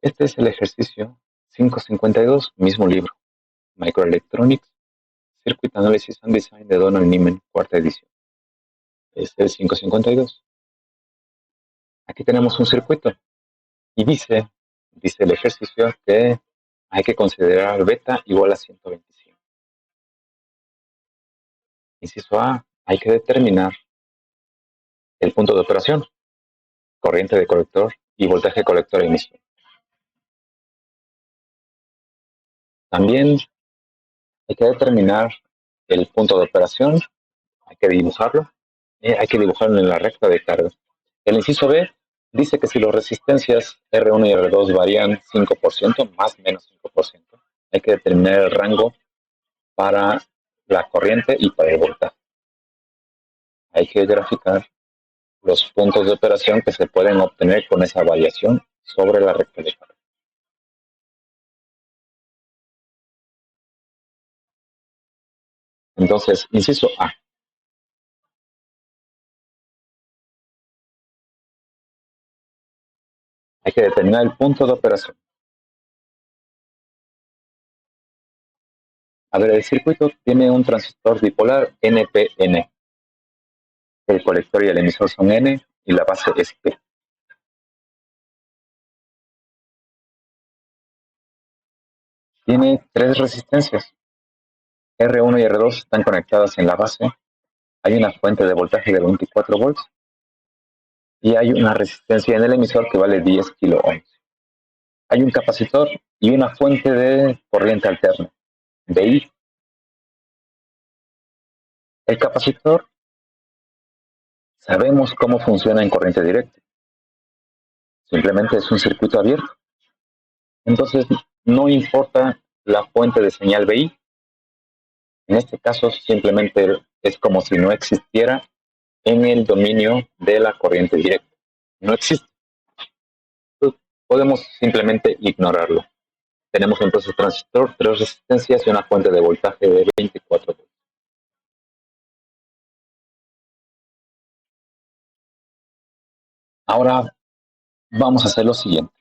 Este es el ejercicio 552, mismo libro, Microelectronics, Circuit Analysis and Design de Donald Niemann, cuarta edición. Este es el 552. Aquí tenemos un circuito y dice el ejercicio que hay que considerar beta igual a 125. Inciso A, hay que determinar el punto de operación, corriente de colector y voltaje colector emisor. También hay que determinar el punto de operación, hay que dibujarlo, hay que dibujarlo en la recta de carga. El inciso B dice que si las resistencias R1 y R2 varían 5%, más o menos 5%, hay que determinar el rango para la corriente y para el voltaje. Hay que graficar los puntos de operación que se pueden obtener con esa variación sobre la recta de carga. Entonces, inciso A. Hay que determinar el punto de operación. A ver, el circuito tiene un transistor bipolar NPN. El colector y el emisor son N y la base es P. Tiene tres resistencias. R1 y R2 están conectadas en la base. Hay una fuente de voltaje de 24 volts y hay una resistencia en el emisor que vale 10 kilo ohms. Hay un capacitor y una fuente de corriente alterna, VI. El capacitor sabemos cómo funciona en corriente directa. Simplemente es un circuito abierto. Entonces, no importa la fuente de señal VI. En este caso, simplemente es como si no existiera en el dominio de la corriente directa. No existe. Entonces, podemos simplemente ignorarlo. Tenemos entonces transistor, tres resistencias y una fuente de voltaje de 24 volts. Ahora vamos a hacer lo siguiente.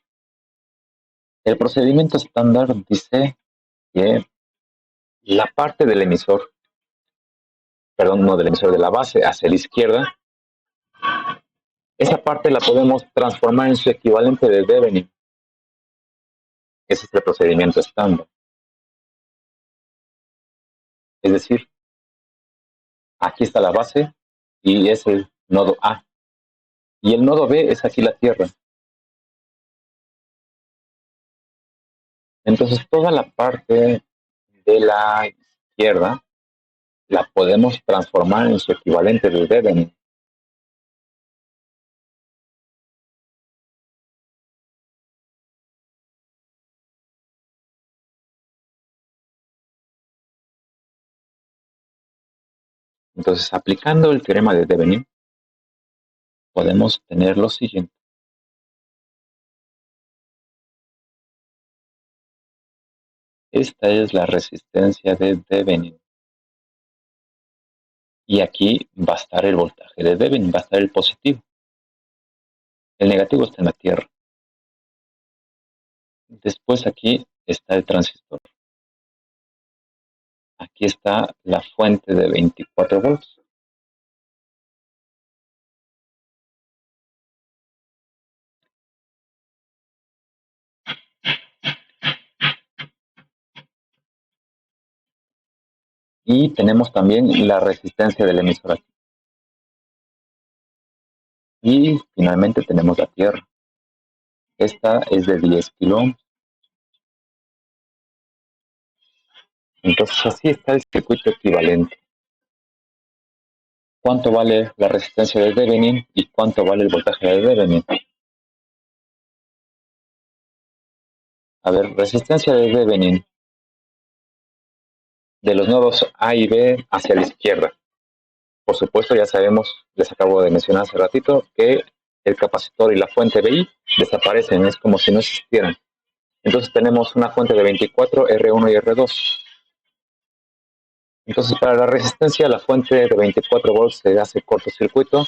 El procedimiento estándar dice que la parte del emisor, perdón, no del emisor, de la base hacia la izquierda, esa parte la podemos transformar en su equivalente de Thevenin. Ese es el procedimiento estándar. Es decir, aquí está la base y es el nodo A. Y el nodo B es aquí la Tierra. Entonces, toda la parte de la izquierda la podemos transformar en su equivalente de Thevenin. Entonces, aplicando el teorema de Thevenin, podemos tener lo siguiente. Esta es la resistencia de Thevenin. Y aquí va a estar el voltaje de Thevenin, va a estar el positivo. El negativo está en la Tierra. Después aquí está el transistor. Aquí está la fuente de 24 volts. Y tenemos también la resistencia del emisor aquí. Y finalmente tenemos la Tierra. Esta es de 10 kilo ohms. Entonces así está el circuito equivalente. ¿Cuánto vale la resistencia de Thevenin y cuánto vale el voltaje de Thevenin? A ver, resistencia de Thevenin de los nodos A y B hacia la izquierda. Por supuesto, ya sabemos, les acabo de mencionar hace ratito, que el capacitor y la fuente BI desaparecen, es como si no existieran. Entonces tenemos una fuente de 24, R1 y R2. Entonces para la resistencia, la fuente de 24 volts se hace cortocircuito,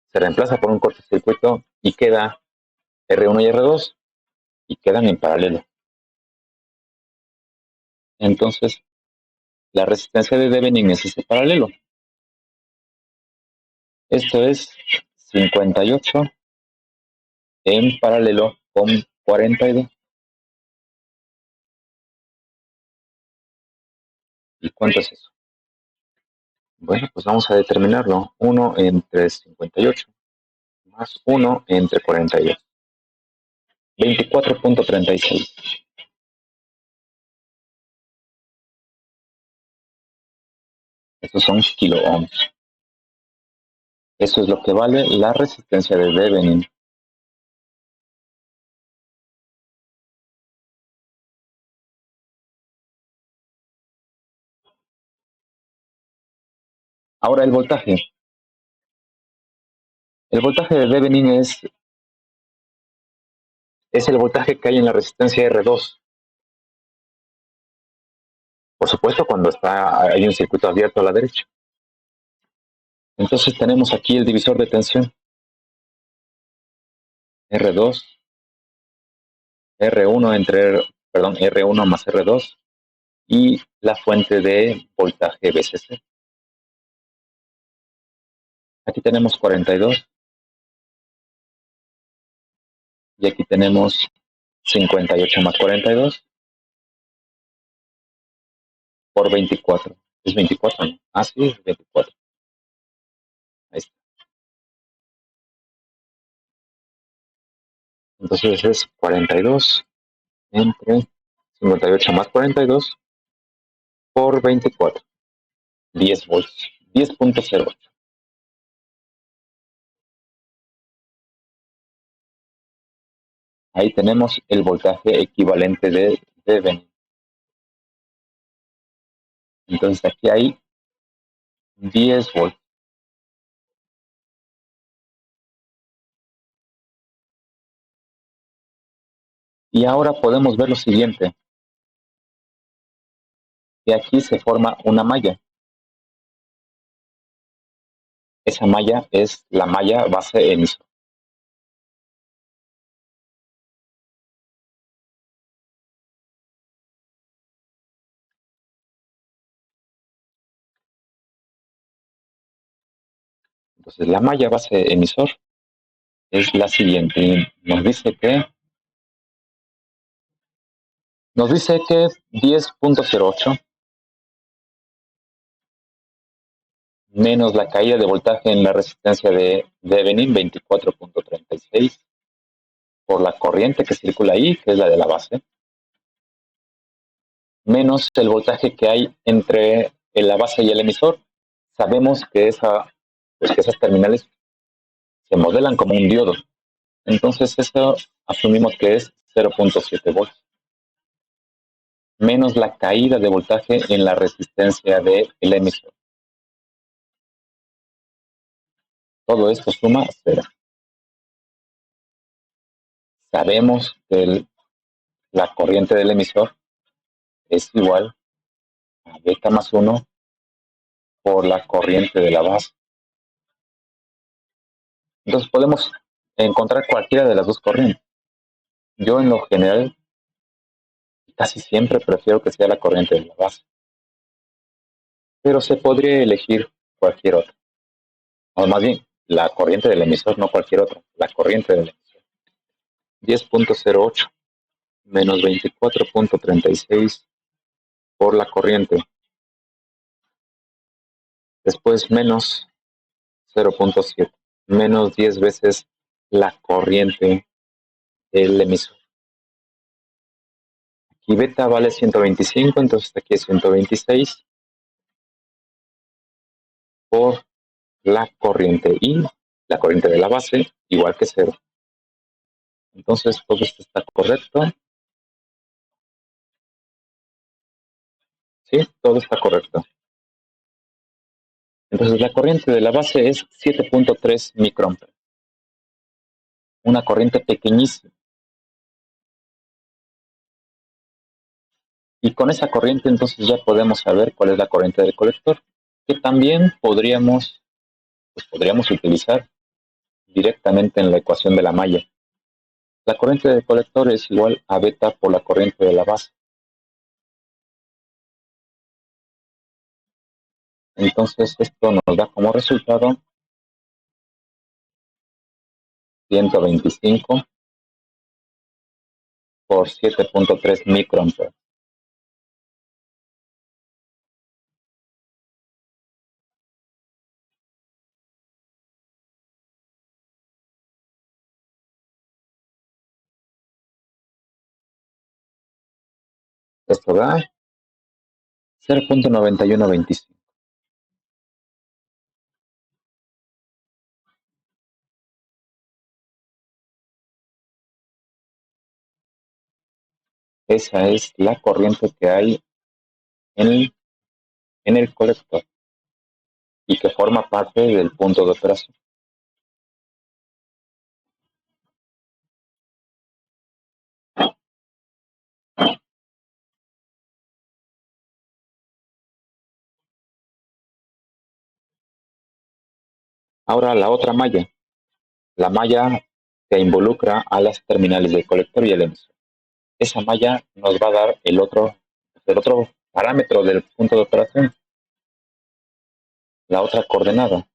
se reemplaza por un cortocircuito y queda R1 y R2. y quedan en paralelo. Entonces, la resistencia de Thevenin es ese paralelo. Esto es 58 en paralelo con 42. ¿Y cuánto es eso? Bueno, pues vamos a determinarlo. 1 entre 58 más 1 entre 42. 24.36. Estos son kiloohms. Eso es lo que vale la resistencia de Thevenin. Ahora el voltaje. El voltaje de Thevenin es el voltaje que hay en la resistencia R2. Por supuesto, cuando hay un circuito abierto a la derecha. Entonces tenemos aquí el divisor de tensión. R2, R1 R1 más R2 y la fuente de voltaje VCC. Aquí tenemos 42 y aquí tenemos 58 más 42 por 24. ¿Es 24? ¿No? Ah, sí, es 24. Ahí está. Entonces es 42 entre 58 más 42 por 24. 10 volts. 10.08. Ahí tenemos el voltaje equivalente de Thevenin. Entonces aquí hay 10 volts. Y ahora podemos ver lo siguiente, que aquí se forma una malla. Esa malla es la malla base emisor. Entonces la malla base emisor es la siguiente. Nos dice que 10.08 menos la caída de voltaje en la resistencia de Thevenin, 24.36, por la corriente que circula ahí, que es la de la base, menos el voltaje que hay entre la base y el emisor. Sabemos que que esas terminales se modelan como un diodo. Entonces eso asumimos que es 0.7 volts. Menos la caída de voltaje en la resistencia del emisor. Todo esto suma 0. Sabemos que la corriente del emisor es igual a beta más 1 por la corriente de la base. Entonces podemos encontrar cualquiera de las dos corrientes. Yo en lo general casi siempre prefiero que sea la corriente de la base, pero se podría elegir cualquier otra. O más bien, la corriente del emisor, no cualquier otra, la corriente del emisor. 10.08 menos 24.36 por la corriente. Después menos 0.7, menos 10 veces la corriente del emisor. Aquí beta vale 125, entonces aquí es 126 por la corriente y la corriente de la base igual que 0. Entonces todo esto está correcto. Sí, todo está correcto. Entonces la corriente de la base es 7.3 microamperes. Una corriente pequeñísima. Y con esa corriente entonces ya podemos saber cuál es la corriente del colector, que también podríamos utilizar directamente en la ecuación de la malla. La corriente del colector es igual a beta por la corriente de la base. Entonces esto nos da como resultado 125 por 7.3 microamperes. Esto da 0.9125. Esa es la corriente que hay en el colector y que forma parte del punto de operación. Ahora la otra malla, la malla que involucra a las terminales del colector y el emisor. Esa malla nos va a dar el otro parámetro del punto de operación, la otra coordenada.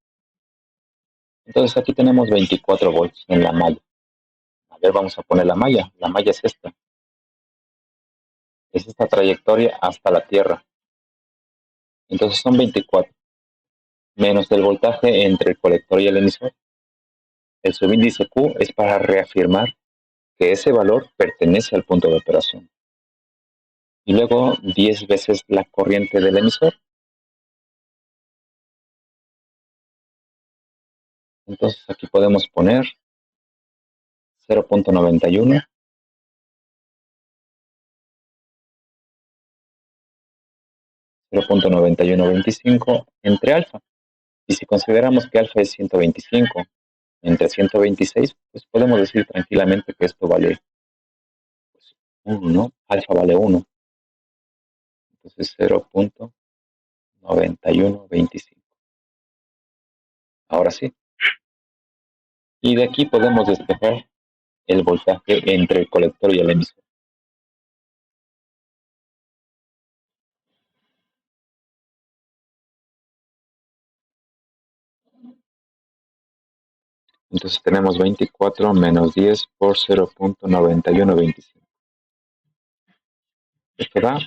Entonces aquí tenemos 24 volts en la malla. A ver, vamos a poner la malla. La malla es esta trayectoria hasta la Tierra. Entonces son 24 menos el voltaje entre el colector y el emisor. El subíndice Q es para reafirmar que ese valor pertenece al punto de operación. Y luego 10 veces la corriente del emisor. Entonces aquí podemos poner 0.91, 0.9125 entre alfa. Y si consideramos que alfa es 125 entre 126, pues podemos decir tranquilamente que esto vale 1, ¿no? Alfa vale 1. Entonces 0.9125. Ahora sí. Y de aquí podemos despejar el voltaje entre el colector y el emisor. Entonces tenemos 24 menos 10 por 0.9125. Esto da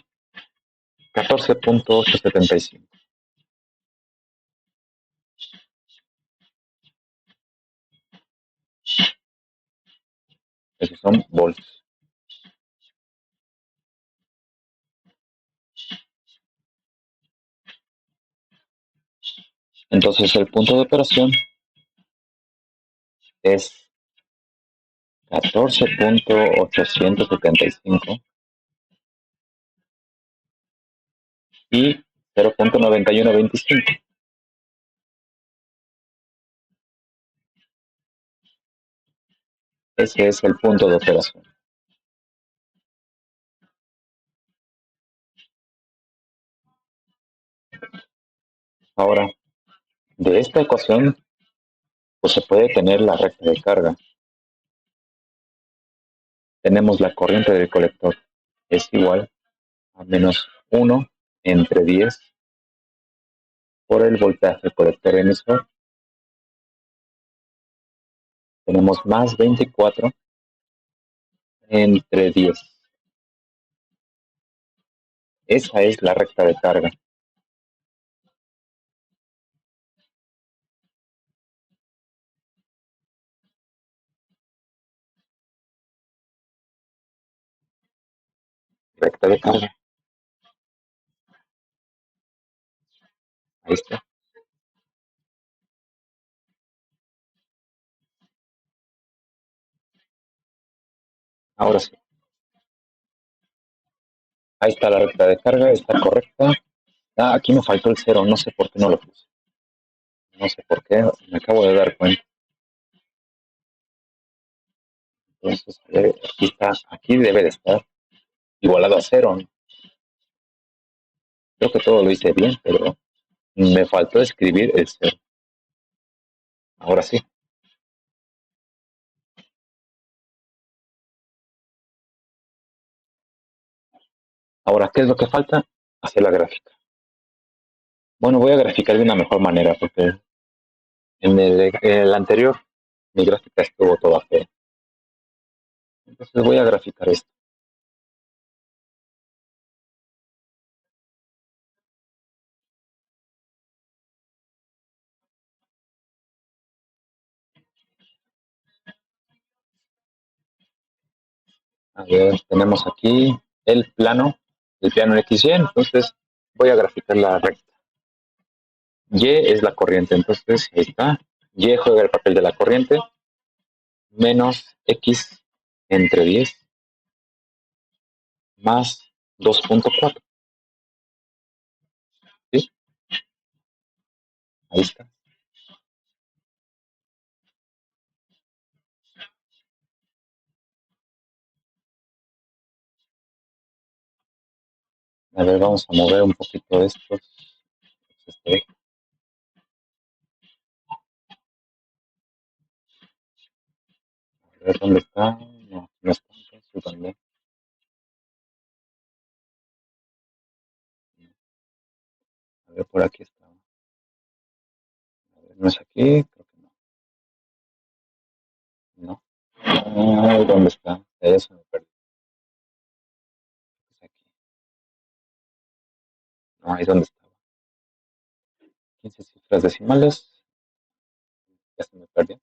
14.875. Esos son volts. Entonces el punto de operación es 14.875 y 0.9125. Ese es el punto de operación. Ahora, de esta ecuación, pues se puede tener la recta de carga. Tenemos la corriente del colector. Es igual a menos 1 entre 10 por el voltaje colector emisor. Tenemos más 24 entre 10. Esa es la recta de carga. Recta de carga. Ahí está. Ahora sí. Ahí está la recta de carga. Está correcta. Ah, aquí me faltó el cero. No sé por qué no lo puse. No sé por qué. Me acabo de dar cuenta. Entonces, aquí está. Aquí debe de estar igualado a cero. Creo que todo lo hice bien, pero me faltó escribir el cero. Ahora sí. Ahora, ¿qué es lo que falta? Hacer la gráfica. Bueno, voy a graficar de una mejor manera porque en el anterior mi gráfica estuvo toda fea. Entonces voy a graficar esto. A ver, tenemos aquí el plano en XY, entonces voy a graficar la recta. Y es la corriente, entonces ahí está. Y juega el papel de la corriente, menos X entre 10 más 2.4. ¿Sí? Ahí está. A ver, vamos a mover un poquito estos. Este, a ver dónde está. No, no está. Entonces, ¿dónde? A ver, por aquí está. A ver, no es aquí, creo que no. No. Ay, ¿dónde está? Eso me perdí. Es aquí. No, ahí es donde estaba. 15 cifras decimales. Ya se me perdió.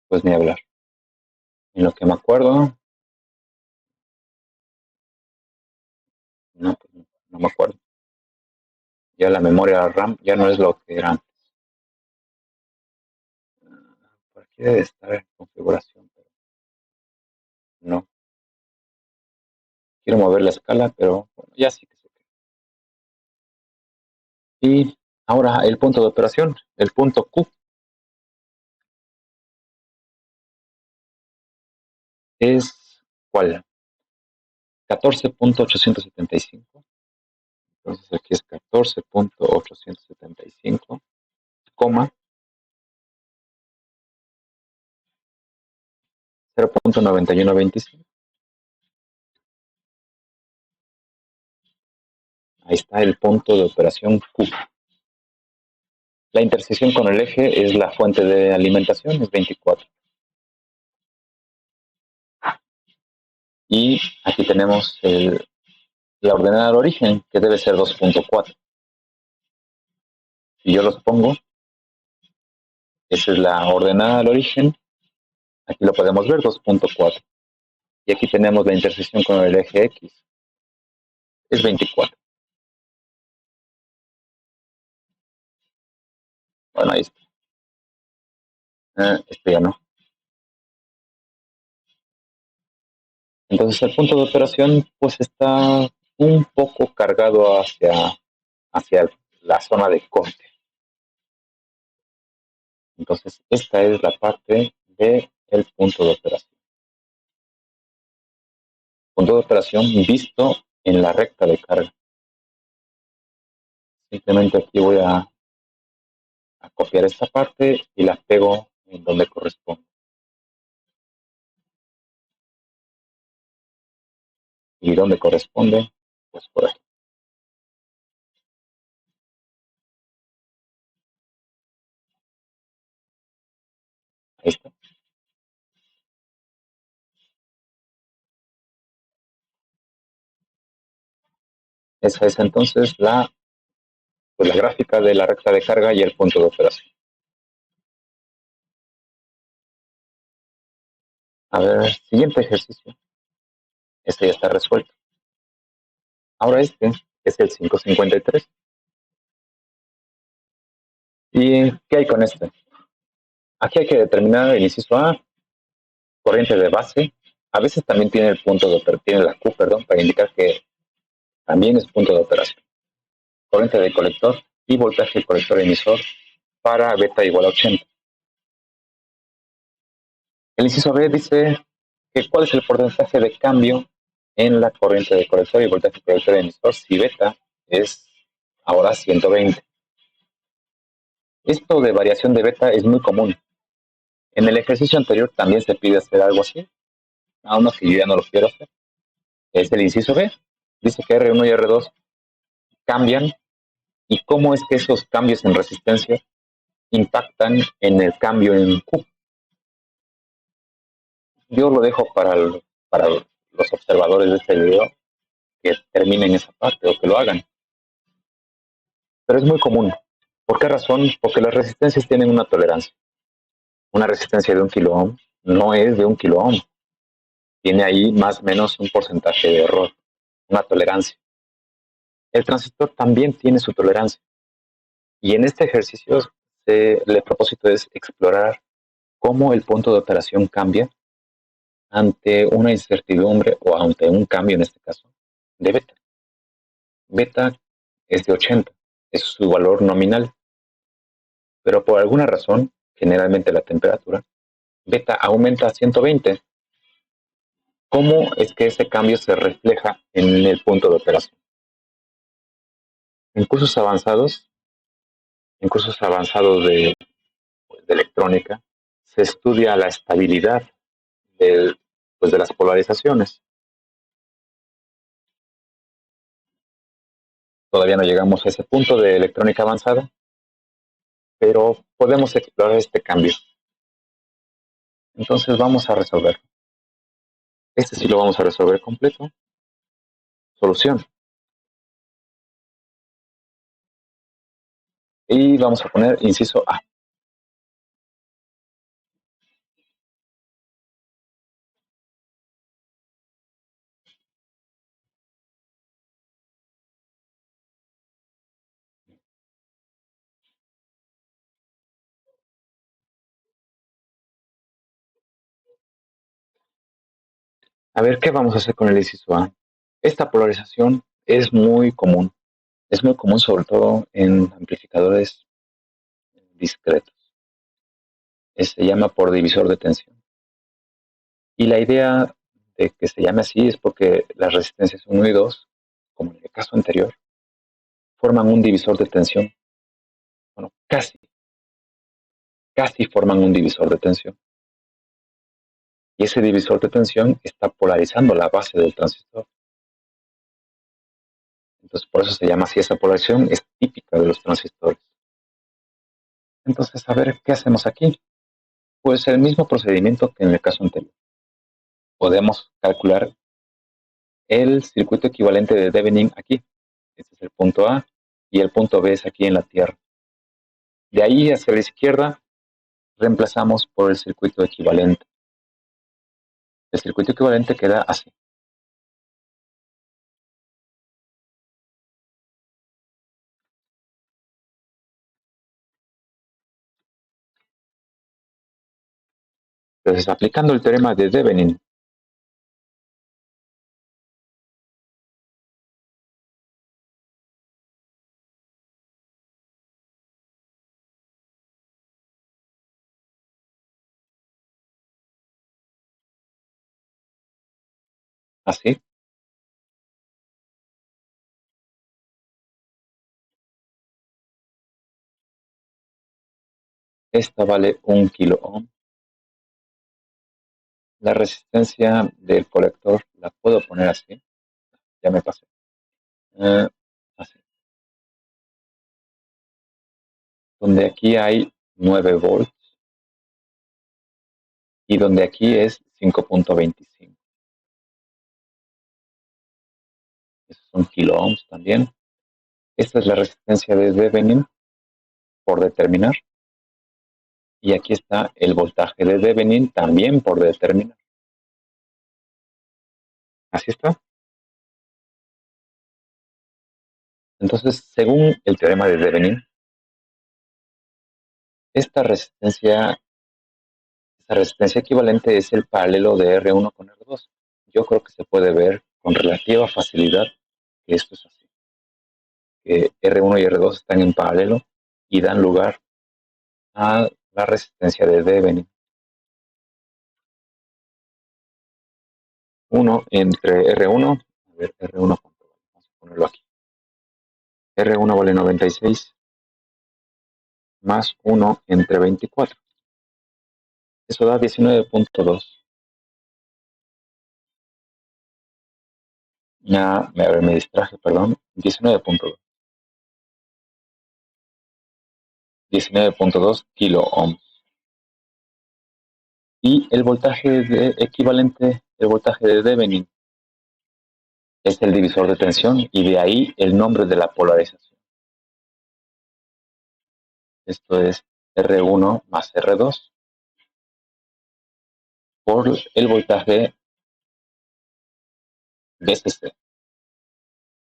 Pues ni hablar. En lo que me acuerdo, no, pues no, no me acuerdo. Ya la memoria RAM ya no es lo que era antes. Por aquí debe estar en configuración, pero no. Quiero mover la escala, pero bueno, ya sí que se queda. Y ahora el punto de operación, el punto Q, es ¿cuál? 14.875. Entonces aquí es 14.875, coma 0.9125. Ahí está el punto de operación Q. La intersección con el eje es la fuente de alimentación, es 24. Y aquí tenemos la ordenada del origen, que debe ser 2.4. Si yo los pongo, esa es la ordenada del origen, aquí lo podemos ver, 2.4. Y aquí tenemos la intersección con el eje X, es 24. Bueno, ahí está. Esto ya no. Entonces el punto de operación pues está un poco cargado hacia la zona de corte. Entonces esta es la parte del punto de operación. Punto de operación visto en la recta de carga. Simplemente aquí voy a copiar esta parte y la pego en donde corresponde. ¿Y donde corresponde? Pues por aquí. Ahí está. Esa es entonces pues la gráfica de la recta de carga y el punto de operación. A ver, siguiente ejercicio. Este ya está resuelto. Ahora este es el 553. ¿Y qué hay con este? Aquí hay que determinar el inciso A, corriente de base. A veces también tiene el punto de operación, tiene la Q, perdón, para indicar que también es punto de operación. Corriente de colector y voltaje del colector emisor para beta igual a 80. El inciso B dice que cuál es el porcentaje de cambio en la corriente de colector y voltaje del colector emisor si beta es ahora 120. Esto de variación de beta es muy común. En el ejercicio anterior también se pide hacer algo así, aún así yo ya no lo quiero hacer. Es el inciso B. Dice que R1 y R2 cambian y cómo es que esos cambios en resistencia impactan en el cambio en Q. Yo lo dejo para los observadores de este video que terminen esa parte o que lo hagan. Pero es muy común. ¿Por qué razón? Porque las resistencias tienen una tolerancia. Una resistencia de 1 kilo ohm no es de 1 kilo ohm. Tiene ahí más o menos un porcentaje de error, una tolerancia. El transistor también tiene su tolerancia. Y en este ejercicio el propósito es explorar cómo el punto de operación cambia ante una incertidumbre o ante un cambio, en este caso, de beta. Beta es de 80, es su valor nominal, pero por alguna razón, generalmente la temperatura, beta aumenta a 120. ¿Cómo es que ese cambio se refleja en el punto de operación? En cursos avanzados, en cursos avanzados de electrónica, se estudia la estabilidad de las polarizaciones. Todavía no llegamos a ese punto de electrónica avanzada, pero podemos explorar este cambio. Entonces vamos a resolver. Este sí lo vamos a resolver completo. Solución. Y vamos a poner inciso A. A ver, ¿qué vamos a hacer con el inciso A? Esta polarización es muy común. Es muy común sobre todo en amplificadores discretos. Se llama por divisor de tensión. Y la idea de que se llame así es porque las resistencias 1 y 2, como en el caso anterior, forman un divisor de tensión. Bueno, casi forman un divisor de tensión. Y ese divisor de tensión está polarizando la base del transistor. Entonces, por eso se llama así. Esa polarización es típica de los transistores. Entonces, a ver, ¿qué hacemos aquí? Pues el mismo procedimiento que en el caso anterior. Podemos calcular el circuito equivalente de Thevenin aquí. Este es el punto A y el punto B es aquí en la Tierra. De ahí hacia la izquierda reemplazamos por el circuito equivalente. El circuito equivalente queda así. Entonces, aplicando el teorema de Thevenin, así, esta vale 1 kilo ohm. La resistencia del colector la puedo poner así. Ya me pasé. Así. Donde aquí hay 9 volts y donde aquí es 5.25. Esos son kilo ohms también. Esta es la resistencia de Thevenin por determinar. Y aquí está el voltaje de Thevenin también por determinar. Así está. Entonces, según el teorema de Thevenin, esta resistencia equivalente es el paralelo de R1 con R2. Yo creo que se puede ver con relativa facilidad que esto es así. Que R1 y R2 están en paralelo y dan lugar a la resistencia de Thevenin. 1 entre R1, a ver, R1, vamos a ponerlo aquí. R1 vale 96 más 1 entre 24. Eso da 19.2. Me distraje, perdón. 19.2. 19.2 kilo ohms. Y el voltaje equivalente, el voltaje de Thevenin, es el divisor de tensión y de ahí el nombre de la polarización. Esto es R1 más R2 por el voltaje VCC.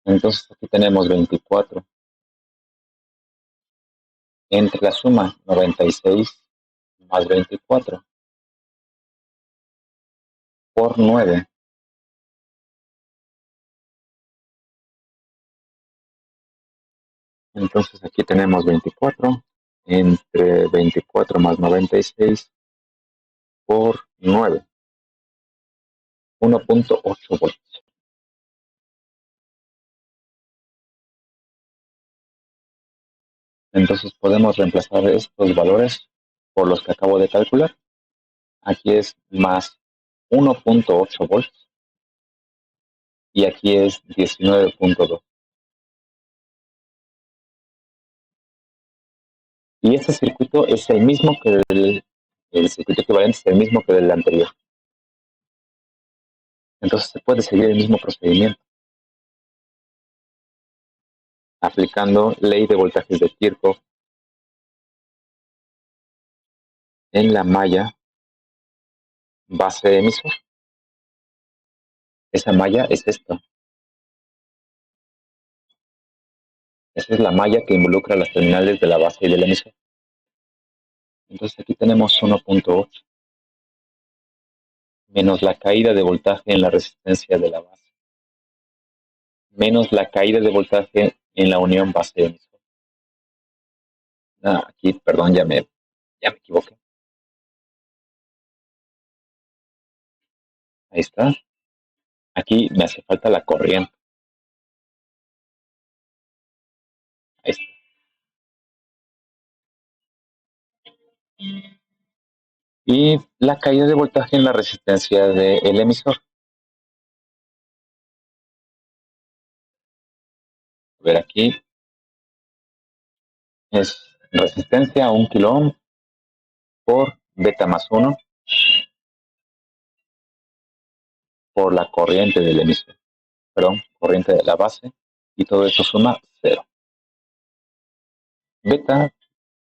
Entonces aquí tenemos 24 entre la suma 96 más 24 por 9. Entonces aquí tenemos 24 entre 24 más 96 por 9, 1.8 voltios. Entonces podemos reemplazar estos valores por los que acabo de calcular. Aquí es más 1.8 volts y aquí es 19.2. Y este circuito es el mismo que el circuito equivalente es el mismo que el anterior. Entonces se puede seguir el mismo procedimiento aplicando ley de voltajes de Kirchhoff en la malla base emisor. Esa malla es esta. Esa es la malla que involucra las terminales de la base y del emisor. Entonces aquí tenemos 1.8 menos la caída de voltaje en la resistencia de la base, menos la caída de voltaje en la unión base-emisor. Aquí, perdón, ya me equivoqué. Ahí está. Aquí me hace falta la corriente. Ahí está. Y la caída de voltaje en la resistencia del emisor. A ver, aquí es resistencia a 1 kilo ohm por beta más 1 por la corriente del emisor. Perdón, corriente de la base. Y todo eso suma 0. Beta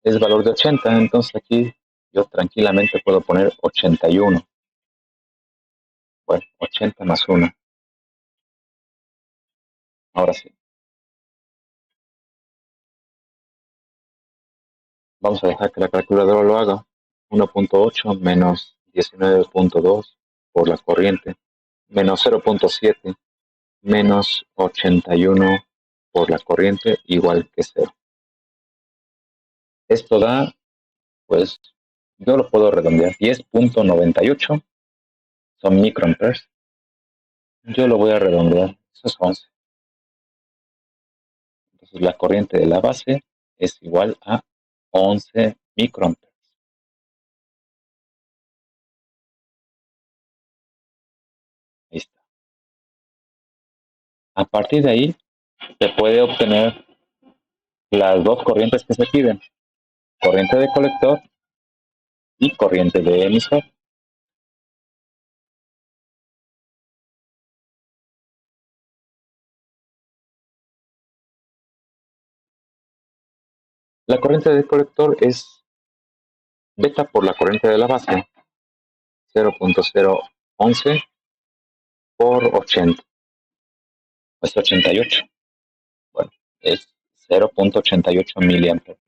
es valor de 80, entonces aquí yo tranquilamente puedo poner 81. Bueno, 80 más 1. Ahora sí. Vamos a dejar que la calculadora lo haga. 1.8 menos 19.2 por la corriente, menos 0.7 menos 81 por la corriente, igual que 0. Esto da, pues, yo lo puedo redondear. 10.98 son microamperes. Yo lo voy a redondear. Eso es 11. Entonces la corriente de la base es igual a 11 microamperes. Ahí está. A partir de ahí se puede obtener las dos corrientes que se piden, corriente de colector y corriente de emisor. La corriente de colector es beta por la corriente de la base, 0.011 por 80, es 88. Bueno, es 0.88 miliamperes.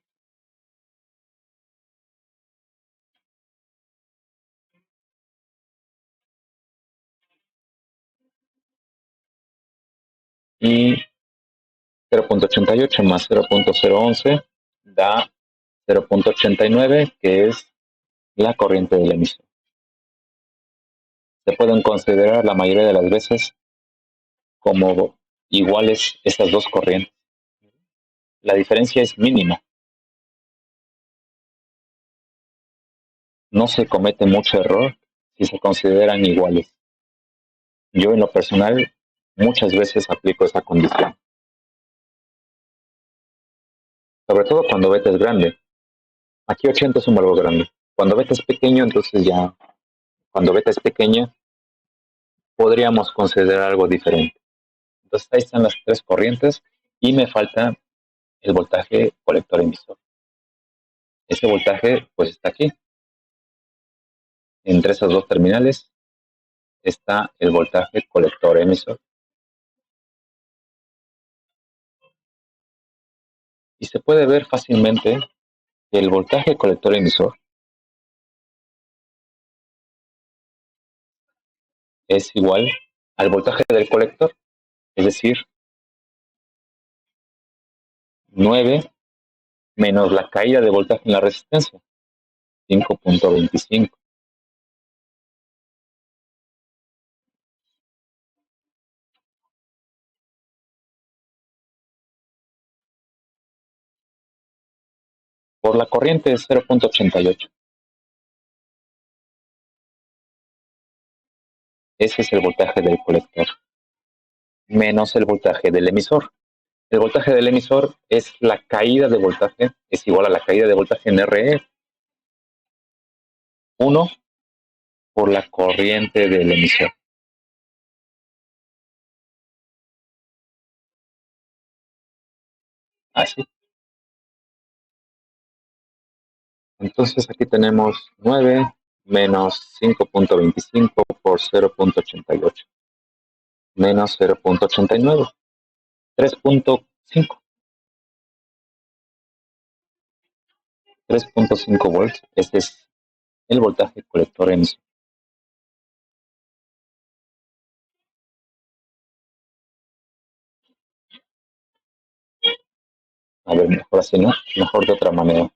Y 0.88 más 0.011 da 0.89, que es la corriente del emisor. Se pueden considerar la mayoría de las veces como iguales estas dos corrientes. La diferencia es mínima. No se comete mucho error si se consideran iguales. Yo en lo personal muchas veces aplico esa condición. Sobre todo cuando beta es grande. Aquí 80 es un valor grande. Cuando beta es pequeño, entonces ya, cuando beta es pequeña, podríamos considerar algo diferente. Entonces ahí están las tres corrientes y me falta el voltaje colector emisor. Ese voltaje pues está aquí. Entre esas dos terminales está el voltaje colector emisor. Y se puede ver fácilmente que el voltaje colector emisor es igual al voltaje del colector, es decir, 9 menos la caída de voltaje en la resistencia, 5.25. Por la corriente es 0.88. Ese es el voltaje del colector, menos el voltaje del emisor. El voltaje del emisor es la caída de voltaje, es igual a la caída de voltaje en RE, 1 por la corriente del emisor. Así. Entonces aquí tenemos 9 menos 5.25 por 0.88 menos 0.89, 3.5. 3.5 volts. Este es el voltaje colector emisor. A ver, mejor así, ¿no? Mejor de otra manera.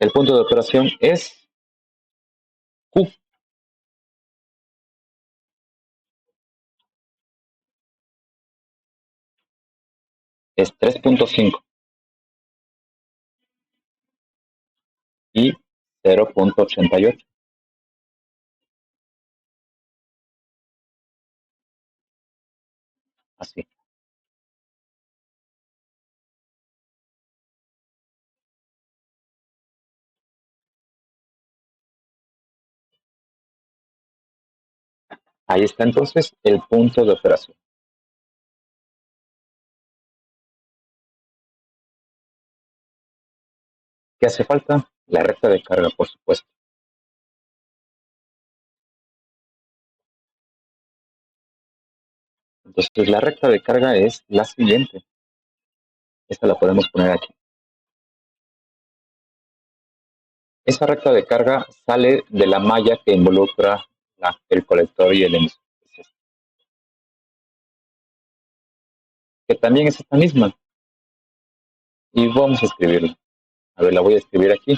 El punto de operación es Q. Es 3.5 y 0.88. Así. Ahí está entonces el punto de operación. ¿Qué hace falta? La recta de carga, por supuesto. Entonces la recta de carga es la siguiente. Esta la podemos poner aquí. Esa recta de carga sale de la malla que involucra el colector y el emisor, que también es esta misma. Y vamos a escribirla. A ver, la voy a escribir aquí.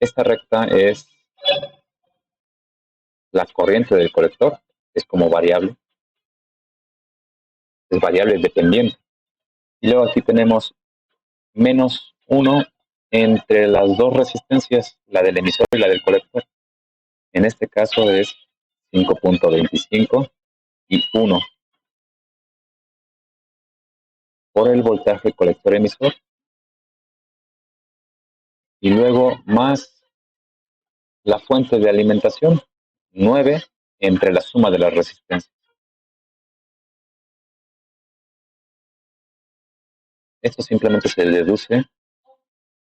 Esta recta es la corriente del colector, es como variable, es variable dependiente. Y luego aquí tenemos menos 1 entre las dos resistencias, la del emisor y la del colector. En este caso es 5.25 y 1 por el voltaje colector emisor. Y luego más la fuente de alimentación, 9 entre la suma de las resistencias. Esto simplemente se deduce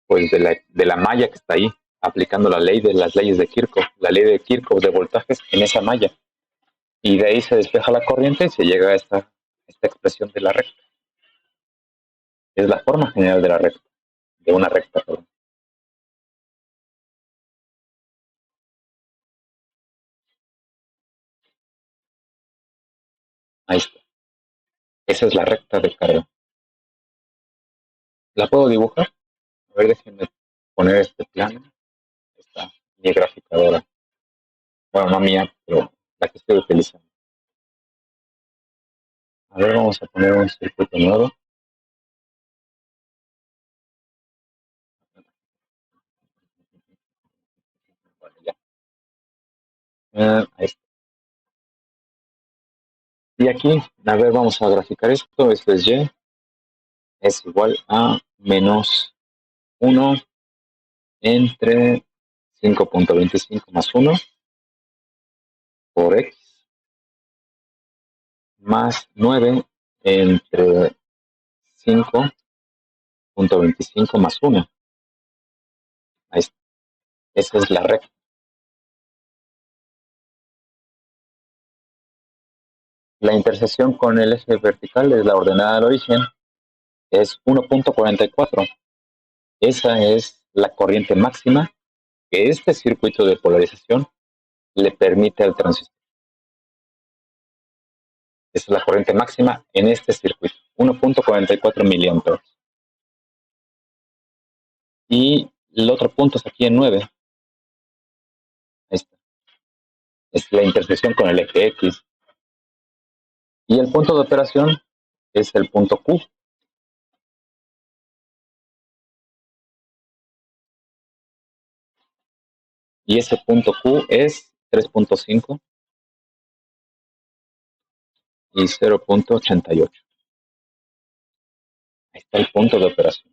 pues de la malla que está ahí, aplicando la ley de las leyes de Kirchhoff, la ley de Kirchhoff de voltajes en esa malla. Y de ahí se despeja la corriente y se llega a esta expresión de la recta. Es la forma general de la recta, de una recta, perdón. Ahí está. Esa es la recta de carga. ¿La puedo dibujar? A ver, déjenme poner este plano. Esta mi graficadora. Bueno, no mía, pero la que estoy utilizando. A ver, vamos a poner un circuito nuevo. Bueno, ya. Ahí está. Y aquí, a ver, vamos a graficar esto. Esto es y es igual a menos 1 entre 5.25 más 1 por x más 9 entre 5.25 más 1. Ahí está. Esa es la recta. La intersección con el eje vertical es la ordenada del origen, es 1.44. Esa es la corriente máxima que este circuito de polarización le permite al transistor. Esa es la corriente máxima en este circuito, 1.44 miliamperes. Y el otro punto es aquí en 9. Ahí está. Es la intersección con el eje X. Y el punto de operación es el punto Q. Y ese punto Q es 3.5 y 0.88. Ahí está el punto de operación.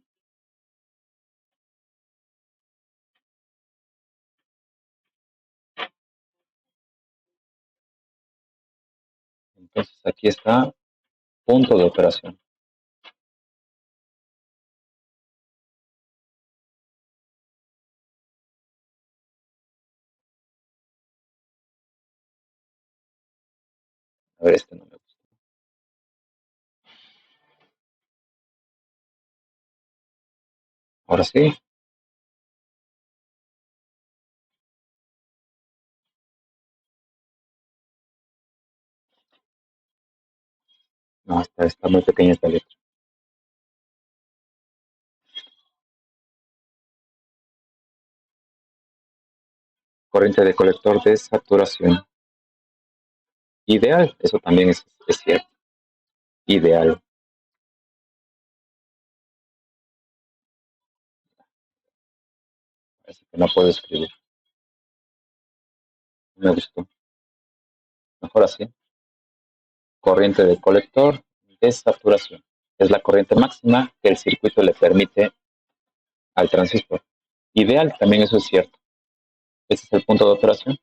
Entonces aquí está punto de operación. A ver, este no me gusta. Ahora sí. No, está muy pequeña esta letra. Corriente de colector de saturación. Ideal, eso también es cierto. Ideal. Parece que no puedo escribir. No me gustó. Mejor así. Corriente de colector de saturación. Es la corriente máxima que el circuito le permite al transistor. Ideal, también eso es cierto. Ese es el punto de operación.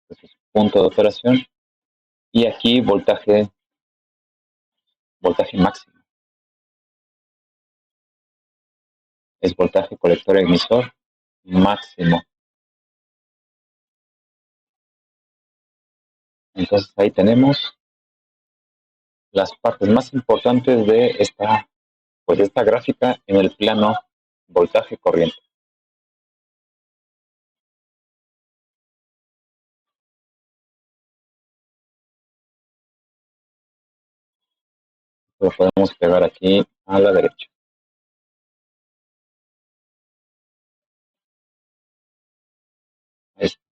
Ese es punto de operación. Y aquí voltaje máximo. Es voltaje colector emisor máximo. Entonces ahí tenemos las partes más importantes de esta gráfica en el plano voltaje corriente. Lo podemos pegar aquí a la derecha. Ahí está.